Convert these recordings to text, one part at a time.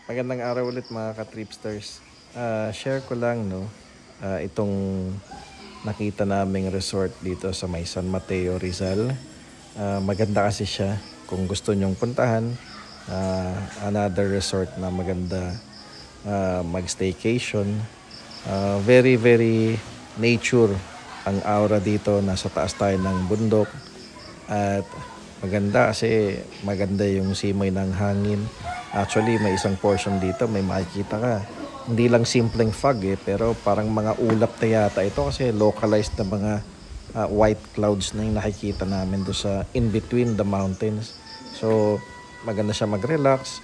Magandang araw ulit mga ka-tripsters. Share ko lang itong nakita naming resort dito sa may San Mateo, Rizal. Maganda kasi siya kung gusto nyong puntahan. Another resort na maganda mag-staycation. Very very nature ang aura dito. Nasa taas tayo ng bundok at maganda kasi maganda yung simoy ng hangin. Actually, may isang portion dito, may makikita ka. Hindi lang simpleng fog pero parang mga ulap na yata ito kasi localized na mga white clouds na yung nakikita namin do sa in between the mountains. So, maganda siya mag-relax.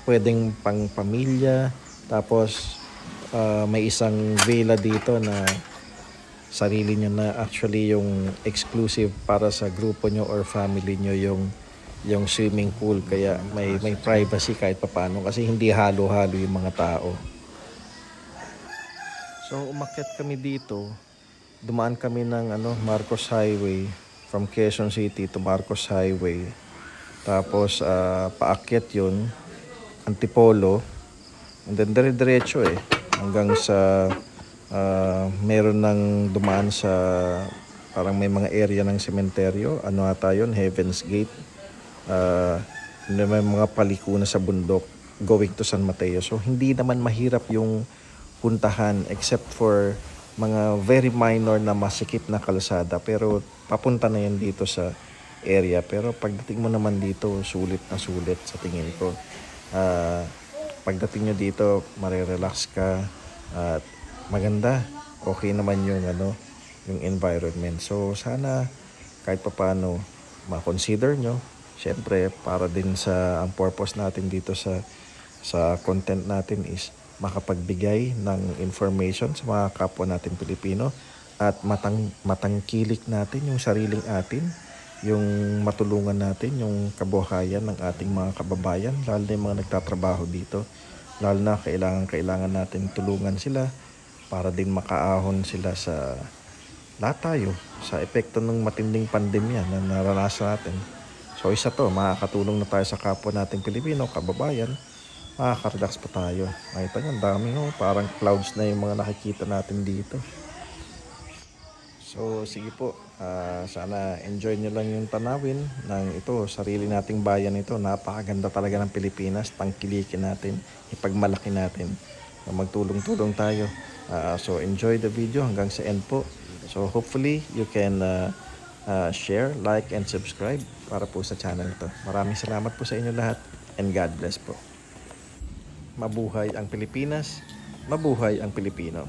Pwedeng pang pamilya. Tapos, may isang villa dito na sarili nyo na, actually yung exclusive para sa grupo nyo or family nyo yung swimming pool, kaya may privacy kahit papaano kasi hindi halo-halo yung mga tao. So umakyat kami dito, dumaan kami ng Marcos Highway from Quezon City to Marcos Highway. Tapos paakyat yun, Antipolo, and then dire-diretso hanggang sa meron ng dumaan sa parang may mga area ng sementeryo, ata yun, Heaven's Gate. May mga paliko na sa bundok going to San Mateo. So hindi naman mahirap yung puntahan except for mga very minor na masikip na kalsada, pero papunta na yan dito sa area. Pero pagdating mo naman dito, sulit na sulit sa tingin ko. Pagdating nyo dito, marirelax ka at maganda. Okay naman yung yung environment. So sana kahit papaano ma-consider nyo. Siyempre, para din sa ang purpose natin dito sa content natin is makapagbigay ng information sa mga kapwa natin Pilipino at matangkilik natin yung sariling atin, yung matulungan natin yung kabuhayan ng ating mga kababayan, lalo na yung mga nagtatrabaho dito. Lalo na kailangan natin tulungan sila para din makaahon sila sa lahat tayo sa epekto ng matinding pandemya na naranasan natin. So isa to, makakatulong na tayo sa kapwa nating Pilipino, kababayan, makaka-relax pa tayo. Makita nyo, ang dami parang clouds na yung mga nakikita natin dito. So sige po, sana enjoy nyo lang yung tanawin ng ito, sarili nating bayan ito. Napakaganda talaga ng Pilipinas, tangkilikin natin, ipagmalaki natin, magtulong-tulong tayo. So enjoy the video hanggang sa end po. So hopefully you can share, like, and subscribe para po sa channel to. Maraming salamat po sa inyo lahat and God bless po. Mabuhay ang Pilipinas, mabuhay ang Pilipino.